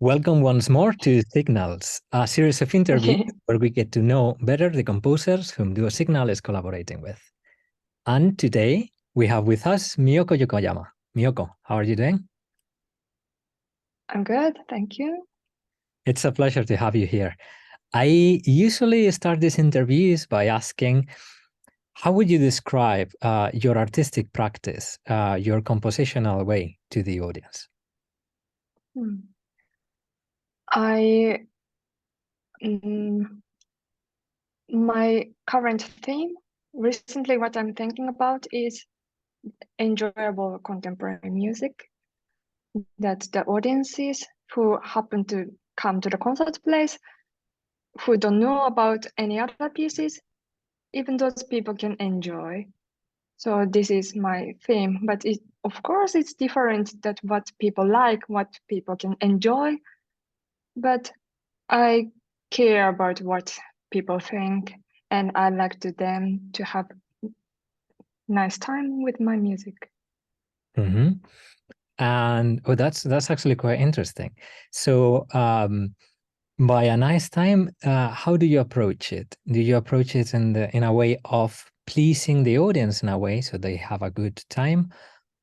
Welcome once more to Signals, a series of interviews where we get to know better the composers whom DUOSIGNAL is collaborating with. And today we have with us Mioko Yokoyama. Mioko, how are you doing? I'm good, thank you. It's a pleasure to have you here. I usually start these interviews by asking, how would you describe your artistic practice, your compositional way to the audience? My current theme, recently what I'm thinking about is enjoyable contemporary music that the audiences who happen to come to the concert place, who don't know about any other pieces, even those people can enjoy. So this is my theme, but of course it's different that what people like, what people can enjoy, but I care about what people think, and I like them to have nice time with my music. Mm-hmm. And that's actually quite interesting. So by a nice time, how do you approach it? Do you approach it in a way of pleasing the audience in a way so they have a good time?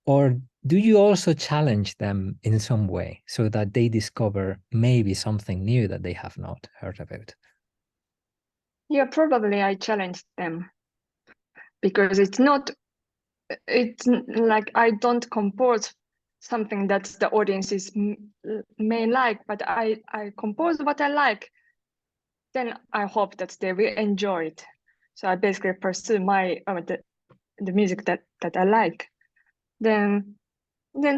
Or do you also challenge them in some way so that they discover maybe something new that they have not heard about? Yeah, probably I challenge them because it's like I don't compose something that the audiences may like, but I compose what I like. Then I hope that they will enjoy it. So I basically pursue the music that I like. Then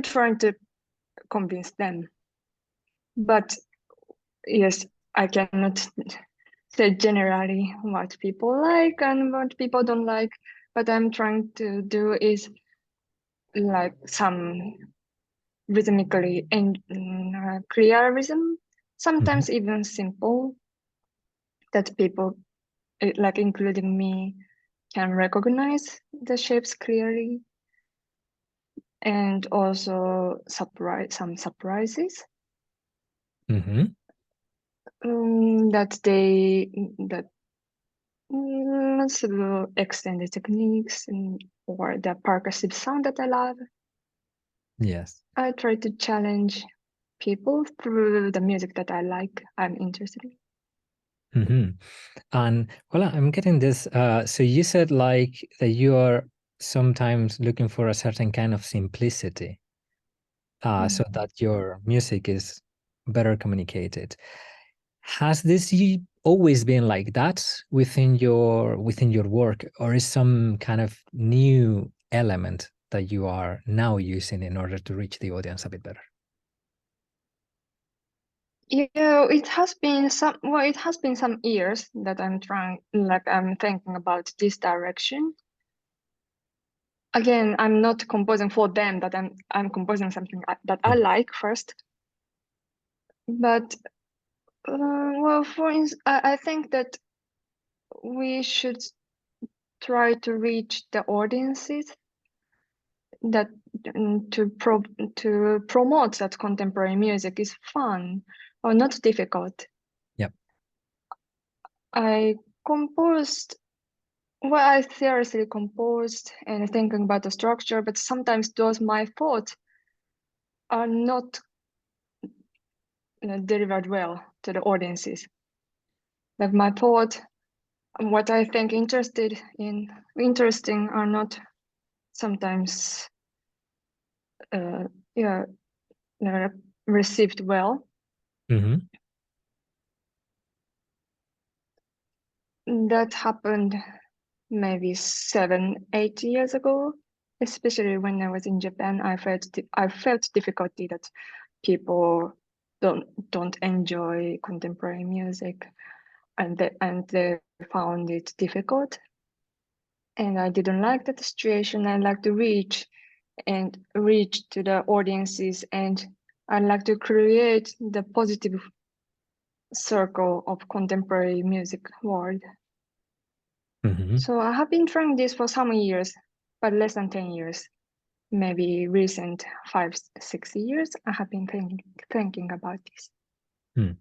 trying to convince them. But yes, I cannot say generally what people like and what people don't like. What I'm trying to do is like some rhythmically and clear rhythm, sometimes even simple, that people, like including me, can recognize the shapes clearly, and also some surprises that through extended techniques or the percussive sound that I love. Yes. I try to challenge people through the music that I like, I'm interested in. And well, I'm getting this. So you said like that you are sometimes looking for a certain kind of simplicity, so that your music is better communicated. Has this always been like that within your work, or is some kind of new element that you are now using in order to reach the audience a bit better? Yeah, it has been some years that I'm thinking about this direction. Again, I'm not composing for them, but I'm composing something that I like first. But well, for instance, I think that we should try to reach the audiences that to promote that contemporary music is fun or not difficult. Yep. I composed, well, I seriously composed and thinking about the structure, but sometimes my thoughts are not delivered well to the audiences. Like my thought, what I think interesting are not sometimes received well. That happened maybe 7-8 years ago, especially when I was in Japan. I felt difficulty that people don't enjoy contemporary music, and they found it difficult. And I didn't like that situation. I like to reach to the audiences, and I like to create the positive circle of contemporary music world. So I have been trying this for some years, but less than 10 years. Maybe recent 5-6 years, I have been thinking about this. Hmm.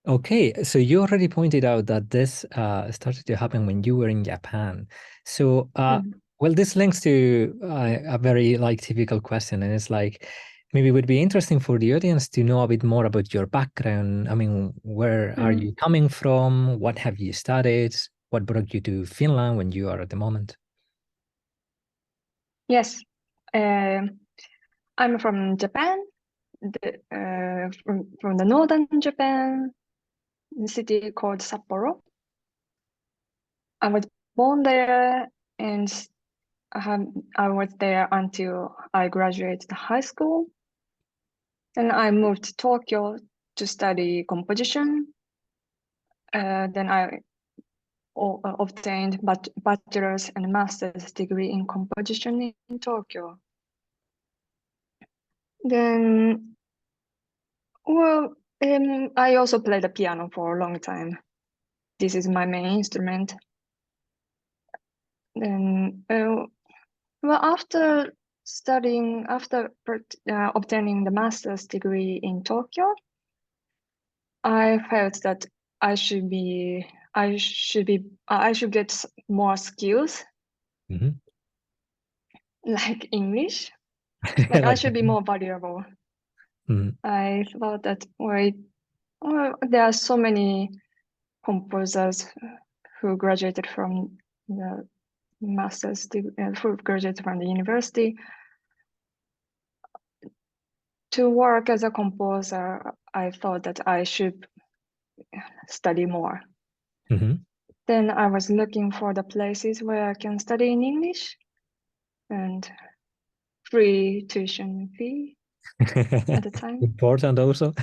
Okay, so you already pointed out that this started to happen when you were in Japan. So, well, this links to a very like typical question, and it's like maybe it would be interesting for the audience to know a bit more about your background. I mean, where are you coming from? What have you studied? What brought you to Finland when you are at the moment? Yes, I'm from Japan, from the northern Japan, the city called Sapporo. I was born there, and I was there until I graduated high school. Then I moved to Tokyo to study composition. Then I obtained bachelor's and master's degree in composition in Tokyo. Then, well, I also played the piano for a long time. This is my main instrument. Then, well, after obtaining the master's degree in Tokyo, I felt that I should get more skills, like English. Like I should be more valuable. I thought that there are so many composers who graduated from the master's degree, who graduated from the university. To work as a composer, I thought that I should study more. Then I was looking for the places where I can study in English and free tuition fee at the time. Important also.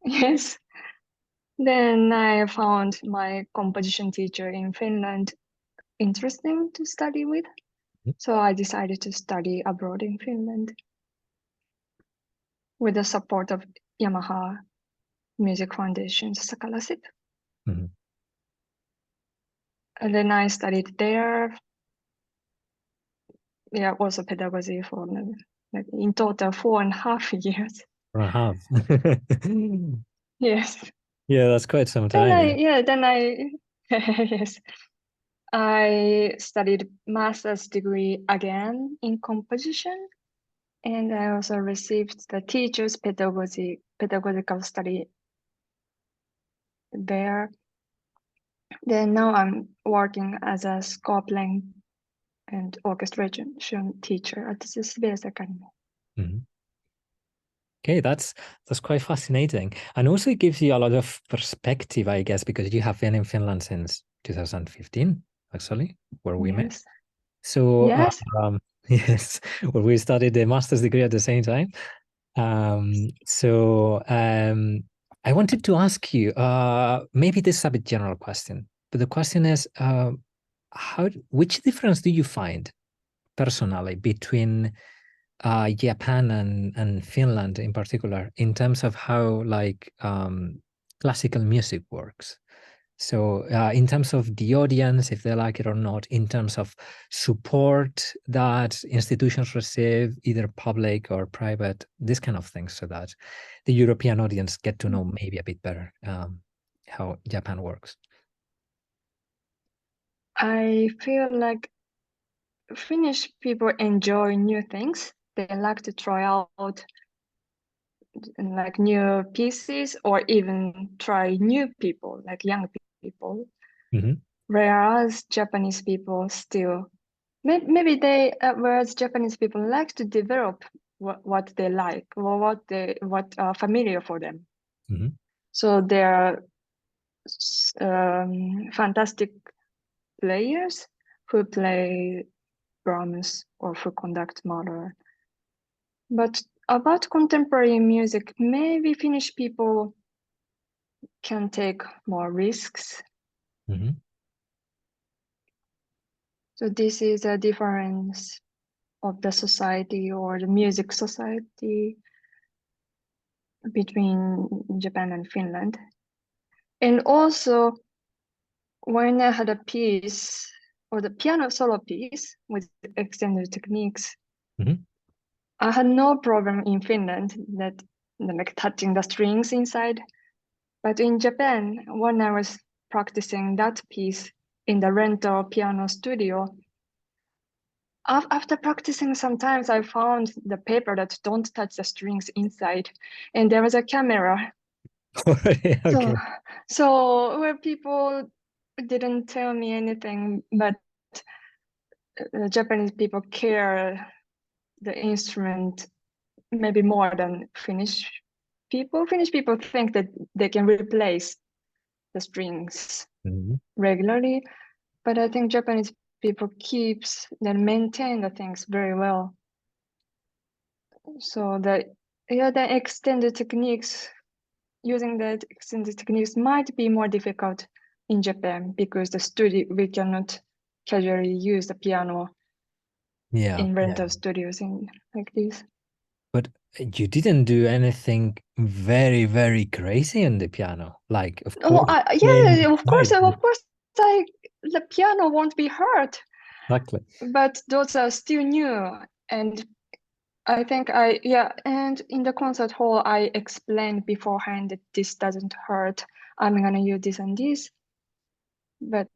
Yes. Then I found my composition teacher in Finland interesting to study with. So I decided to study abroad in Finland with the support of Yamaha Music Foundation's scholarship. And then I studied there. Yeah, also pedagogy for like in total 4.5 years. 4.5. Yes. Yeah, that's quite some time. Yes. I studied master's degree again in composition, and I also received the teacher's pedagogical study there. Then now I'm working as a score playing and orchestration teacher at the Sveriges Academy. Okay, that's quite fascinating. And also it gives you a lot of perspective, I guess, because you have been in Finland since 2015, actually, where we met. So yes, yes, where we studied the master's degree at the same time. I wanted to ask you, maybe this is a bit general question, but the question is, which difference do you find personally between Japan and Finland in particular in terms of how like classical music works? So in terms of the audience, if they like it or not, in terms of support that institutions receive, either public or private, this kind of things, so that the European audience get to know maybe a bit better how Japan works. I feel like Finnish people enjoy new things. They like to try out like new pieces or even try new people, like young people. Whereas Japanese people still, maybe whereas Japanese people like to develop what they like or what are familiar for them. So they're fantastic players who play Brahms or who conduct Mahler. But about contemporary music, maybe Finnish people can take more risks. So this is a difference of the society or the music society between Japan and Finland. And also, when I had a piece or the piano solo piece with extended techniques, I had no problem in Finland that like touching the strings inside. But in Japan, when I was practicing that piece in the rental piano studio, after practicing sometimes I found the paper that don't touch the strings inside, and there was a camera. Okay. So where people didn't tell me anything, but Japanese people care the instrument maybe more than Finnish people. Finnish people think that they can replace the strings regularly, but I think Japanese people keeps and maintain the things very well. So the extended techniques, using the extended techniques might be more difficult in Japan because the studio, we cannot casually use the piano in rental studios in like this. But you didn't do anything very, very crazy on the piano, like of course. Of course, the piano won't be hurt. Exactly. But those are still new, and I think and in the concert hall, I explained beforehand that this doesn't hurt. I'm gonna use this and this, but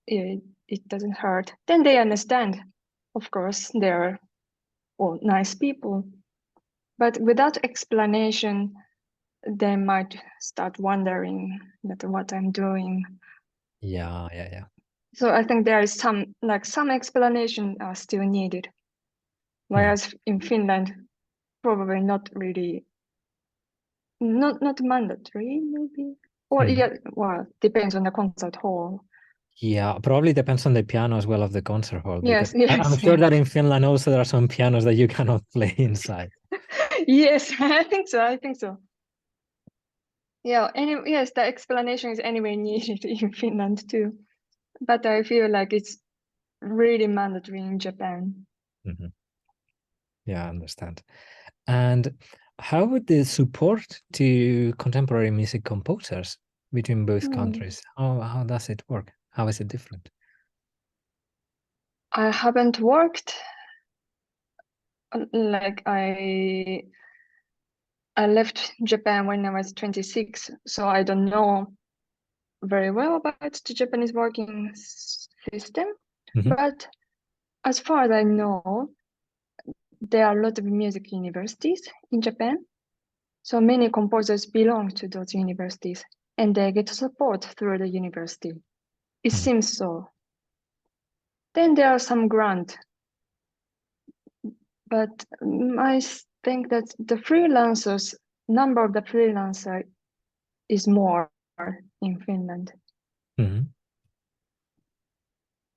it doesn't hurt. Then they understand. Of course, they're all nice people, but without explanation, they might start wondering that what I'm doing. Yeah. So I think there is some explanation are still needed. Whereas in Finland, probably not really, not mandatory maybe, or well, depends on the concert hall. Yeah, probably depends on the piano as well of the concert hall. Yes, I'm sure that in Finland also there are some pianos that you cannot play inside. Yes, I think so. Yeah, yes, the explanation is anyway needed in Finland too, but I feel like it's really mandatory in Japan. Yeah, I understand. And how would the support to contemporary music composers between both countries? How does it work? How is it different? I haven't worked like I left Japan when I was 26, so I don't know very well about the Japanese working system. But as far as I know, there are a lot of music universities in Japan. So many composers belong to those universities and they get support through the university. It seems so. Then there are some grants, but I think that the freelancers, number of the freelancer is more in Finland.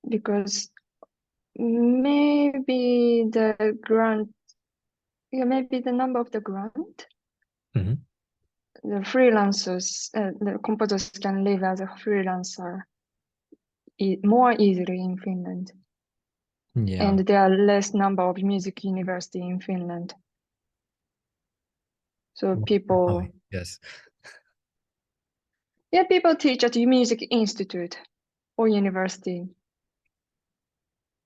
Because maybe the grant, maybe the number of the grant, the freelancers, the composers can live as a freelancer more easily in Finland. Yeah. And there are less number of music university in Finland. So people, yes. Yeah, people teach at the music institute or university.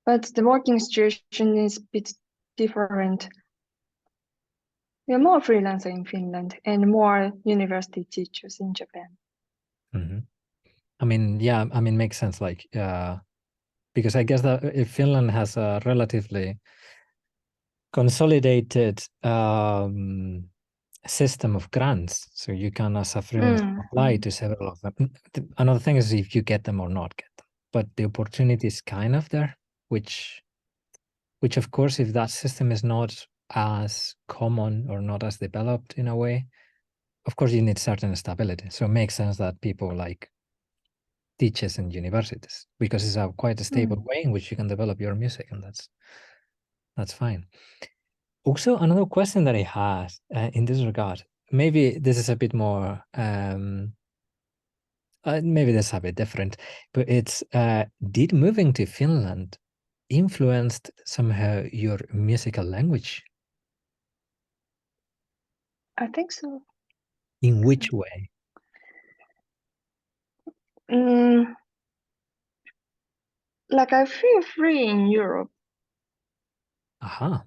But the working situation is a bit different. There are more freelancers in Finland and more university teachers in Japan. I mean, yeah, I mean, makes sense. Like, because I guess that if Finland has a relatively consolidated system of grants, so you can, as a freelancer, apply to several of them. Another thing is if you get them or not get them, but the opportunity is kind of there, which of course, if that system is not as common or not as developed in a way, of course, you need certain stability. So it makes sense that people like teachers in universities, because it's a quite a stable way in which you can develop your music, and that's fine. Also, another question that I had in this regard, maybe this is a bit more, maybe this is a bit different, but it's, did moving to Finland influenced somehow your musical language? I think so. In which way? Like I feel free in Europe. Aha.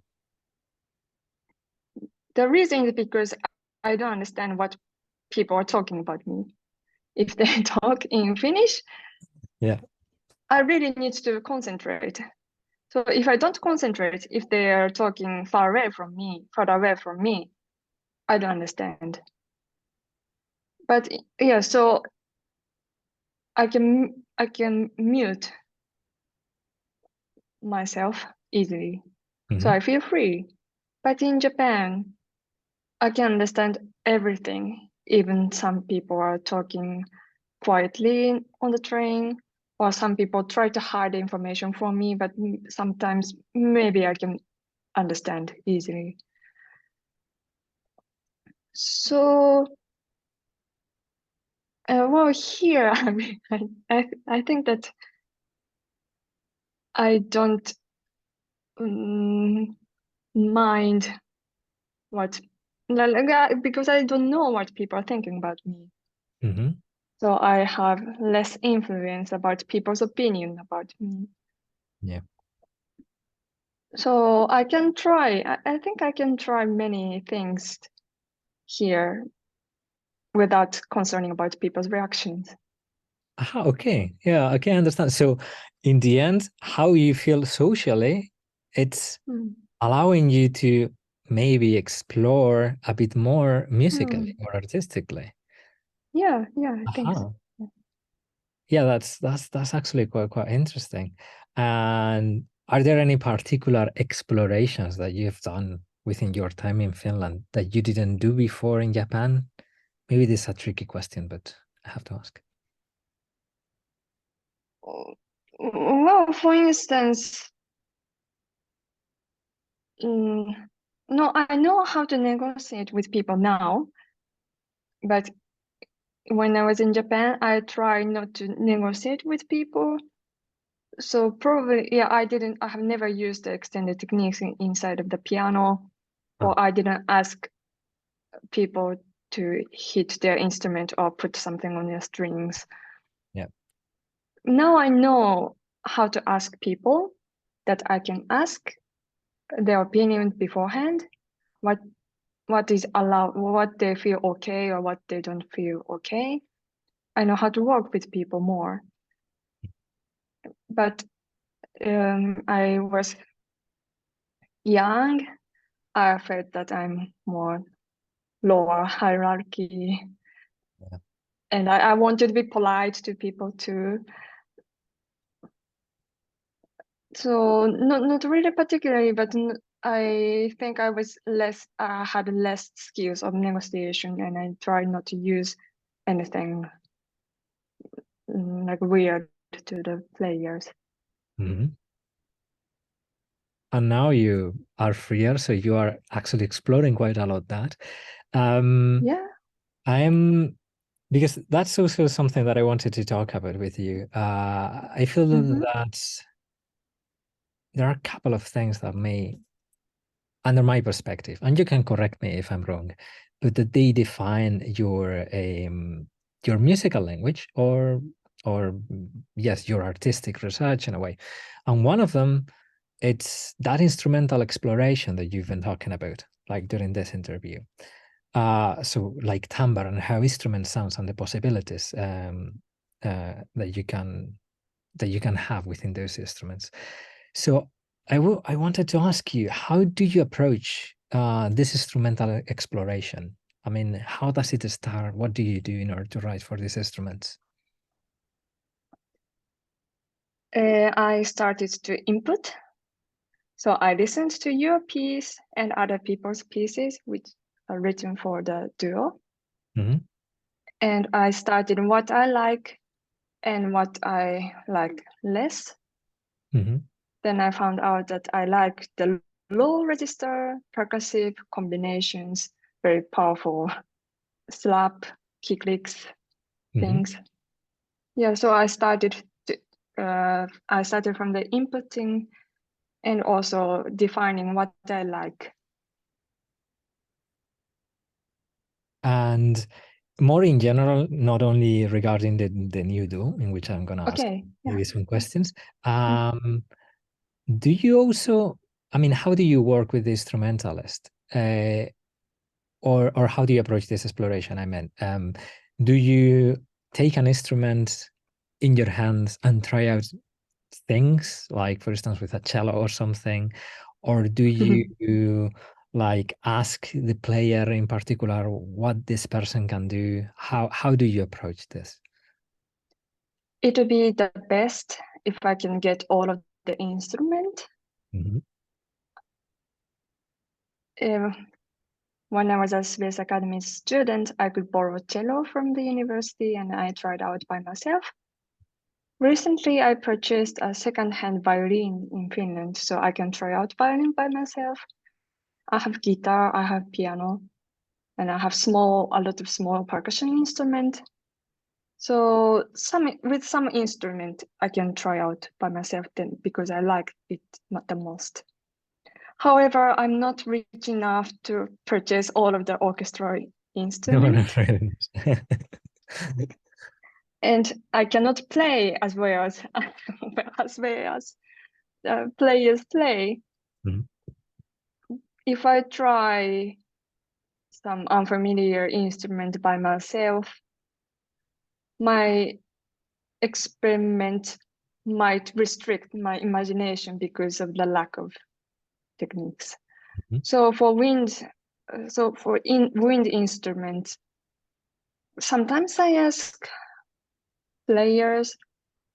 The reason is because I don't understand what people are talking about me. If they talk in Finnish, yeah, I really need to concentrate. So if I don't concentrate, if they are talking far away from me, I don't understand. But yeah, so I can mute myself easily. So I feel free. But in Japan, I can understand everything. Even some people are talking quietly on the train, or some people try to hide the information from me, but sometimes maybe I can understand easily. So, well, here, I think that I don't mind what, because I don't know what people are thinking about me. So I have less influence about people's opinion about me. yeah. So I can try. I think I can try many things here without concerning about people's reactions. Okay. Yeah, I can understand. So in the end, how you feel socially, it's allowing you to maybe explore a bit more musically or artistically. Yeah, I think so. Yeah, that's actually quite interesting. And are there any particular explorations that you've done within your time in Finland that you didn't do before in Japan? Maybe this is a tricky question, but I have to ask. Well, for instance, no, I know how to negotiate with people now, but when I was in Japan, I tried not to negotiate with people. So probably, yeah, I have never used the extended techniques inside of the piano, or I didn't ask people to hit their instrument or put something on their strings. Yeah. Now I know how to ask people, that I can ask their opinion beforehand, what is allowed, what they feel okay or what they don't feel okay. I know how to work with people more. But I was young. I felt that I'm more lower hierarchy. Yeah. And I wanted to be polite to people too. So not really particularly, but I think I was had less skills of negotiation, and I tried not to use anything like weird to the players. And now you are freer, so you are actually exploring quite a lot that. Yeah. Because that's also something that I wanted to talk about with you. I feel that there are a couple of things that may, under my perspective, and you can correct me if I'm wrong, but that they define your musical language or yes, your artistic research in a way. And one of them, it's that instrumental exploration that you've been talking about, like during this interview. So like timbre and how instrument sounds and the possibilities that you can have within those instruments. So I wanted to ask you, how do you approach this instrumental exploration? I mean, how does it start? What do you do in order to write for these instruments? I started to input. So I listened to your piece and other people's pieces, which are written for the duo. And I started what I like and what I like less. Then I found out that I like the low register, percussive combinations, very powerful slap, kick licks, things. Yeah, so I started from the inputting and also defining what I like. And more in general, not only regarding the new duo, in which I'm going to ask maybe some questions. Do you also, I mean, how do you work with the instrumentalist? or how do you approach this exploration? I meant, do you take an instrument in your hands and try out things, like for instance with a cello or something, or do you like ask the player in particular what this person can do? How do you approach this? It would be the best if I can get all of the instrument. When I was a Swedish Academy student, I could borrow cello from the university and I tried out by myself. Recently, I purchased a second-hand violin in Finland, so I can try out violin by myself. I have guitar, I have piano, and I have a lot of small percussion instrument. So with some instrument, I can try out by myself then because I like it the most. However, I'm not rich enough to purchase all of the orchestra instruments. No, not really. And I cannot play as well as players play. If I try some unfamiliar instrument by myself, my experiment might restrict my imagination because of the lack of techniques. So for wind instruments, sometimes I ask players,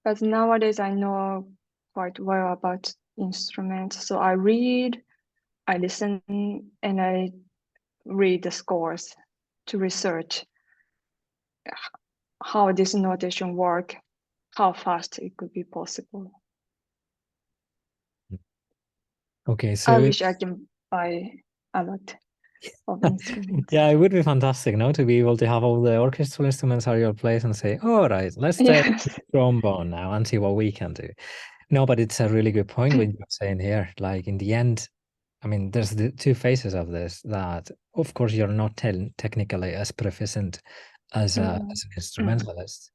but nowadays I know quite well about instruments. So I read, I listen, and I read the scores to research how this notation work, how fast it could be possible. Okay, so I wish I can buy a lot of instruments. Yeah, it would be fantastic now to be able to have all the orchestral instruments at your place and say, all right, let's take trombone now and see what we can do. No, but it's a really good point what you're saying here. Like in the end, I mean, there's the two phases of this, that of course you're not technically as proficient as an instrumentalist,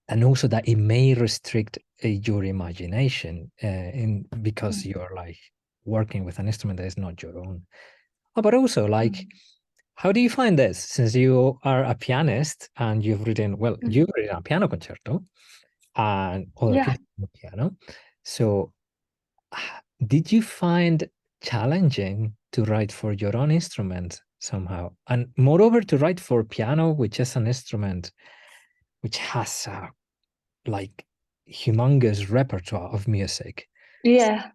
and also that it may restrict your imagination because you're like working with an instrument that is not your own. Oh, but also like, how do you find this? Since you are a pianist and you've written a piano concerto and other people on the piano. So did you find challenging to write for your own instrument somehow? And moreover, to write for piano, which is an instrument which has a like humongous repertoire of music. Yeah.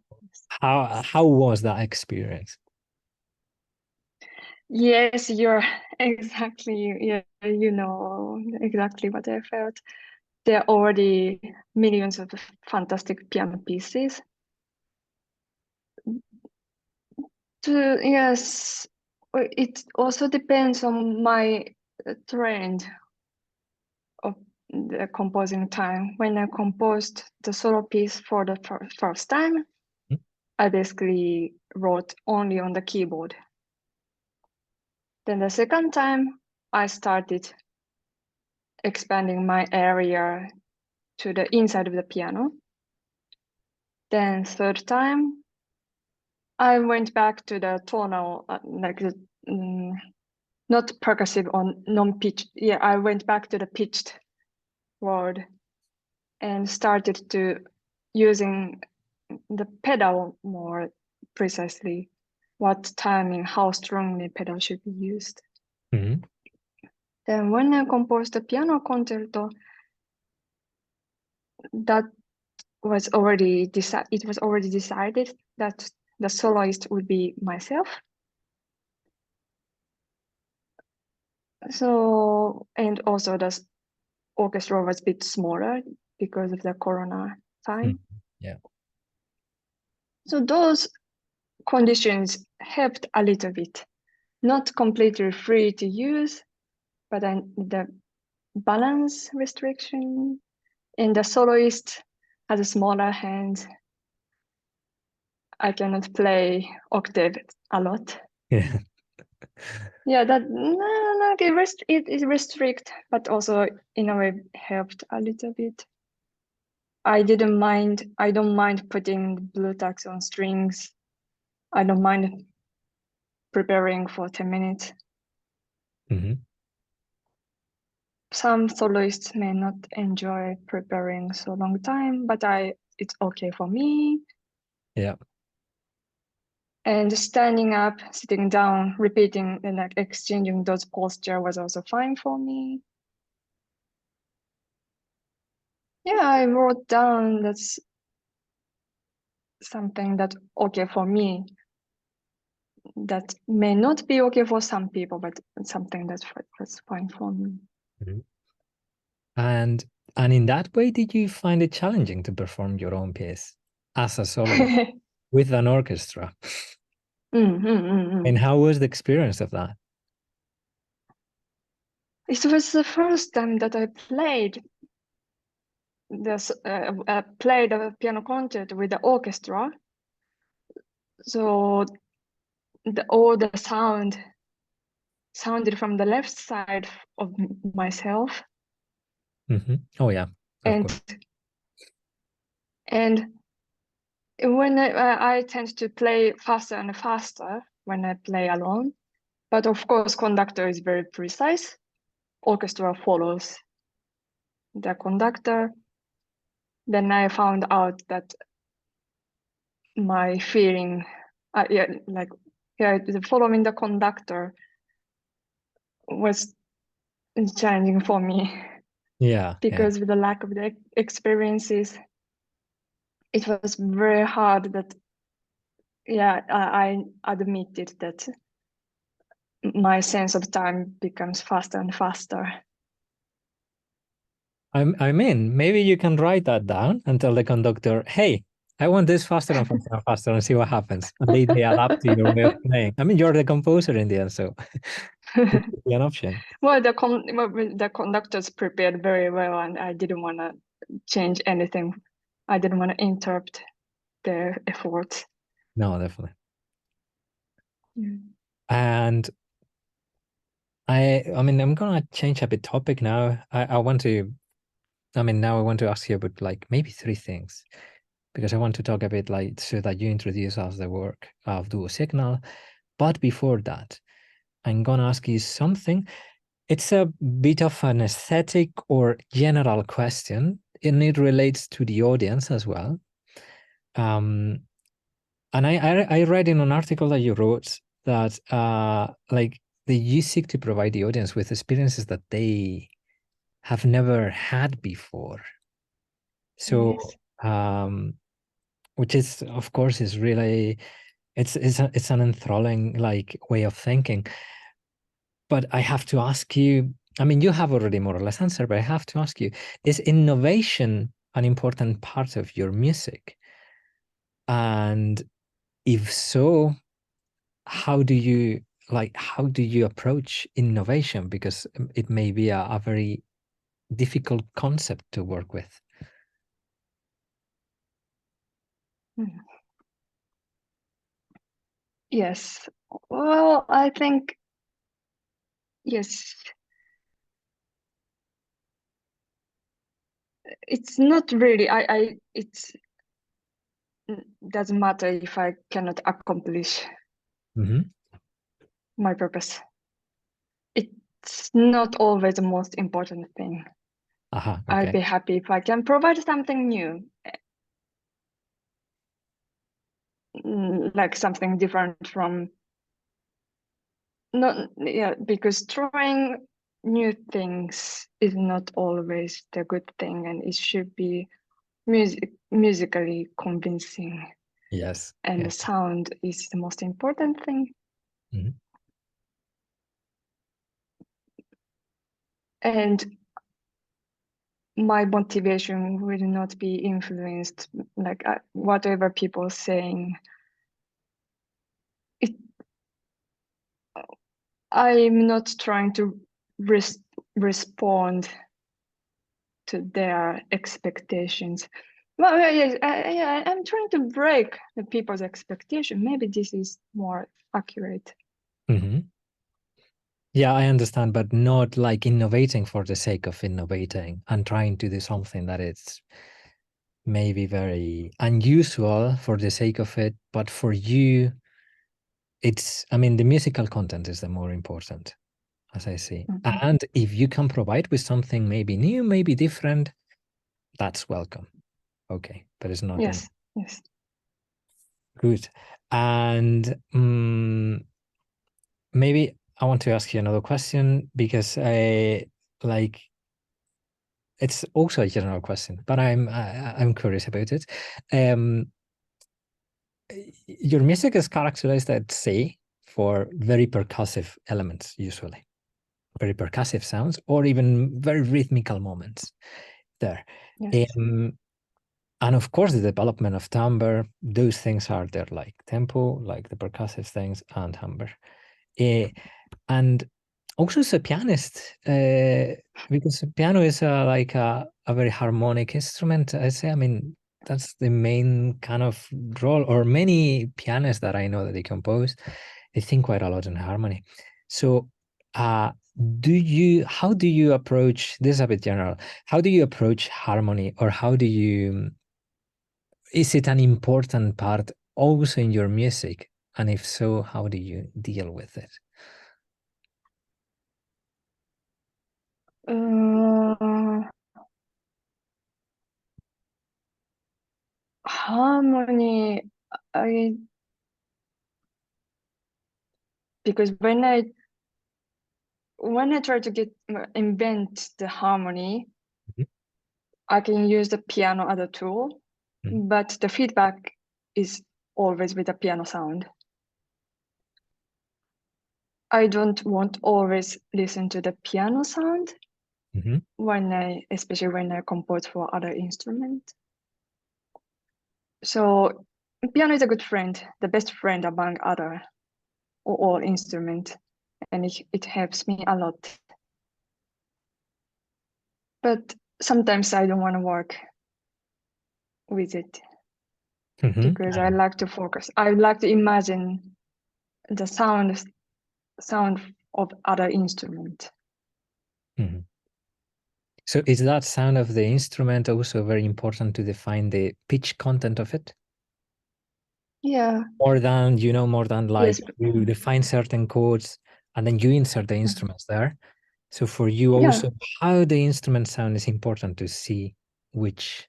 How was that experience? Yes, you're exactly, yeah, you know exactly what I felt. There are already millions of fantastic piano pieces. Yes, it also depends on my trend of the composing time. When I composed the solo piece for the first time, I basically wrote only on the keyboard. Then the second time, I started expanding my area to the inside of the piano. Then third time, I went back to the tonal, like the not percussive or non-pitched. Yeah, I went back to the pitched word and started to using the pedal more precisely. What timing, how strongly pedal should be used. Then when I composed the piano concerto, that was already decided. It was already decided that the soloist would be myself. So, and also the orchestra was a bit smaller because of the Corona time. Yeah. So those conditions helped a little bit. Not completely free to use, but then the balance restriction and the soloist has a smaller hand. I cannot play octave a lot. Yeah. Yeah, that it is restrict, but also in a way helped a little bit. I don't mind putting blue tacks on strings. I don't mind preparing for 10 minutes. Mm-hmm. Some soloists may not enjoy preparing so long time, but it's okay for me. Yeah. And standing up, sitting down, repeating and like exchanging those posture was also fine for me. Yeah, I wrote down that's something that's okay for me. That may not be okay for some people, but it's something that's fine for me. Mm-hmm. And in that way, did you find it challenging to perform your own piece as a soloist with an orchestra? And how was the experience of that? It was the first time that I played a piano concert with the orchestra. So all the sounded from the left side of myself. Mm-hmm. Oh yeah, of course. And when I tend to play faster and faster when I play alone, but of course conductor is very precise. Orchestra follows the conductor. Then I found out that my feeling, following the conductor was challenging for me. Yeah. Because with the lack of the experiences, it was very hard that, I admitted that my sense of time becomes faster and faster. I mean, maybe you can write that down and tell the conductor, hey, I want this faster and faster and faster, and see what happens. And they adapt to your way of playing. I mean, you're the composer in the end, so it could be an option. Well, the conductors prepared very well, and I didn't want to change anything. I didn't want to interrupt their efforts. No, definitely. Yeah. And I mean, I'm gonna change a bit topic now. I want to, now I want to ask you about like maybe three things, because I want to talk a bit like so that you introduce us the work of DUOSIGNAL. But before that, I'm gonna ask you something. It's a bit of an aesthetic or general question, and it relates to the audience as well. And I read in an article that you wrote that like you seek to provide the audience with experiences that they have never had before. So, Yes. which is, of course, is really it's an enthralling like way of thinking. But I have to ask you, I mean, you have already more or less answered, but I have to ask you, is innovation an important part of your music? And if so, how do you approach innovation? Because it may be a very difficult concept to work with. Yes. Well, I think, yes. It's not really, it doesn't matter if I cannot accomplish my purpose. It's not always the most important thing. Okay. I'd be happy if I can provide something new, like something different from, because trying new things is not always the good thing, and it should be musically convincing. Yes. And the sound is the most important thing. And my motivation will not be influenced like whatever people saying. I'm not trying to respond to their expectations. Well, I'm trying to break the people's expectation. Maybe this is more accurate. Yeah, I understand, but not like innovating for the sake of innovating and trying to do something that it's maybe very unusual for the sake of it. But for you, the musical content is the more important. as I see. And if you can provide with something maybe new, maybe different, that's welcome. Okay, but it's not. Yes. Good. And maybe I want to ask you another question, because like, it's also a general question, but I'm curious about it. Your music is characterized, I'd say, for very percussive elements, usually very percussive sounds, or even very rhythmical moments there. Yes. And of course, the development of timbre, those things are there, like tempo, like the percussive things, and timbre. And also as a pianist, because the piano is like a very harmonic instrument, I say. I mean, that's the main kind of role, or many pianists that I know that they compose, they think quite a lot in harmony. So how do you approach this? A bit general, how do you approach harmony, or how do you, is it an important part also in your music? And if so, how do you deal with it? Harmony, because when I try to invent the harmony, I can use the piano as a tool, but the feedback is always with the piano sound. I don't want always listen to the piano sound especially when I compose for other instruments. So piano is a good friend, the best friend among other or all instruments, and it helps me a lot. But sometimes I don't want to work with it because I like to focus. I like to imagine the sound of other instrument. So is that sound of the instrument also very important to define the pitch content of it? Yeah. More than like, yes, you define certain chords and then you insert the instruments there. So for you also, how the instrument sound is important to see which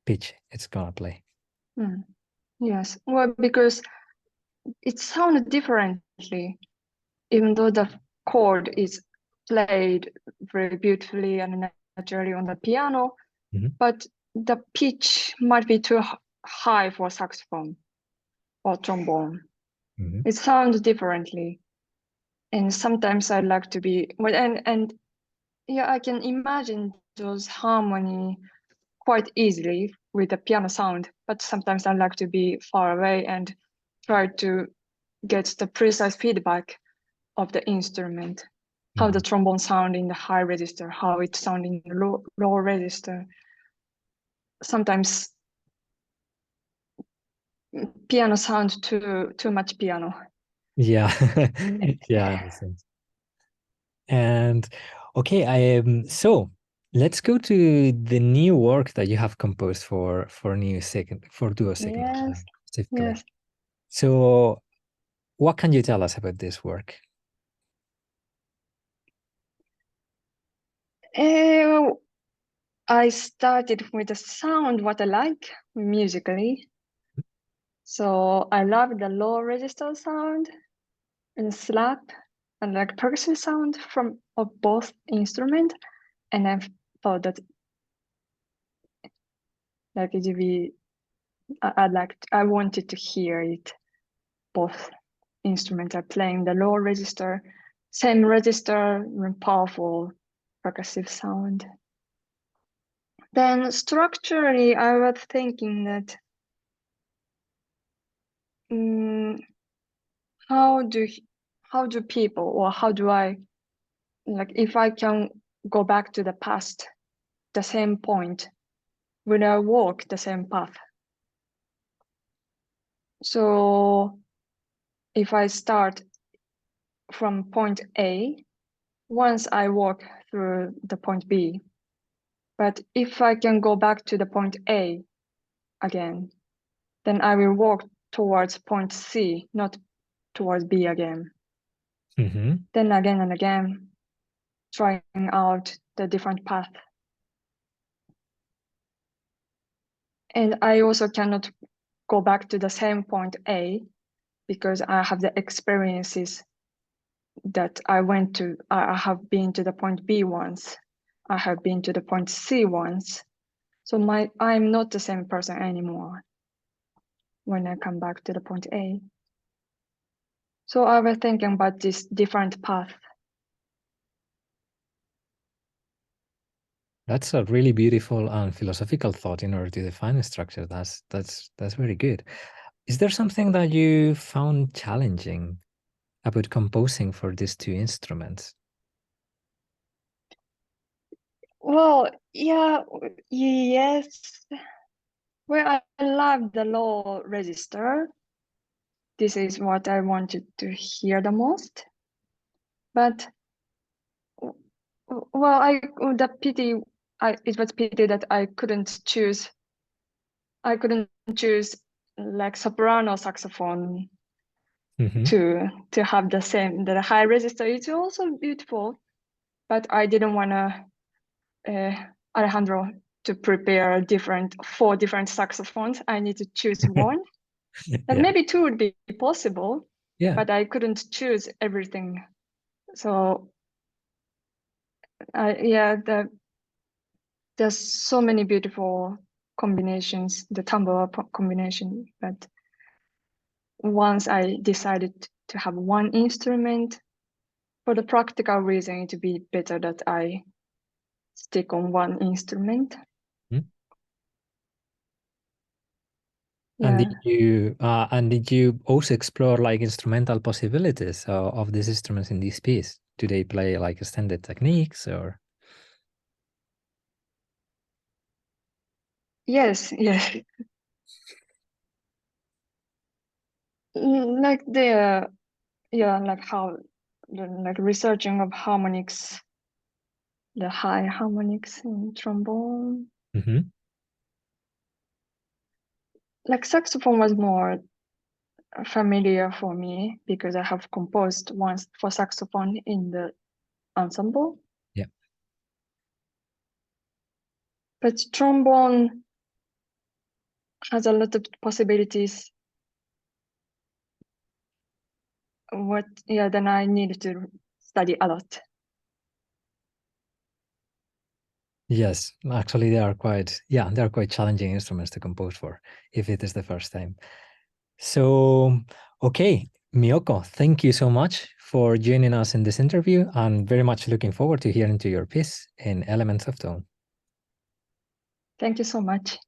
pitch it's gonna play. Yes, well, because it sounds differently, even though the chord is played very beautifully and naturally on the piano, but the pitch might be too high for saxophone or trombone. It sounds differently. And sometimes I like to be, and yeah, I can imagine those harmony quite easily with the piano sound, but sometimes I like to be far away and try to get the precise feedback of the instrument, how the trombone sound in the high register, how it sounds in the low register. Sometimes piano sounds too much piano. Yeah, yeah, I understand. And okay, so let's go to the new work that you have composed for DUOSIGNAL specifically. Yes. So what can you tell us about this work? I started with the sound what I like musically. So I love the low register sound and slap and like percussive sound of both instruments. And I thought that like it would be, I wanted to hear it. Both instruments are playing the low register, same register, and powerful percussive sound. Then structurally, I was thinking that how do people, or how do I, like, if I can go back to the past, the same point, will I walk the same path? So if I start from point A, once I walk through the point B, but if I can go back to the point A again, then I will walk towards point C, not towards B again. Then again and again, trying out the different path. And I also cannot go back to the same point A because I have the experiences that I went to. I have been to the point B once. I have been to the point C once. So I'm not the same person anymore when I come back to the point A. So I was thinking about this different path. That's a really beautiful and philosophical thought in order to define a structure. That's very good. Is there something that you found challenging about composing for these two instruments? Well, yeah, yes. Well, I love the low register. This is what I wanted to hear the most. But well, it was pity that I couldn't choose like soprano saxophone to have the high register. It's also beautiful, but I didn't want to Alejandro to prepare 4 different saxophones. I need to choose one. And maybe 2 would be possible. Yeah. But I couldn't choose everything. So there's so many beautiful combinations, the timbre combination, but once I decided to have one instrument, for the practical reason, it would be better that I stick on one instrument. And did you also explore like instrumental possibilities of these instruments in this piece? Do they play like extended techniques or? Yes. Like like how like researching of harmonics, the high harmonics in trombone. Like saxophone was more familiar for me because I have composed once for saxophone in the ensemble. Yeah. But trombone has a lot of possibilities. Then I needed to study a lot. Yes, actually they are quite challenging instruments to compose for if it is the first time. So, okay, Mioko, thank you so much for joining us in this interview and very much looking forward to hearing to your piece in Elements of Tone. Thank you so much.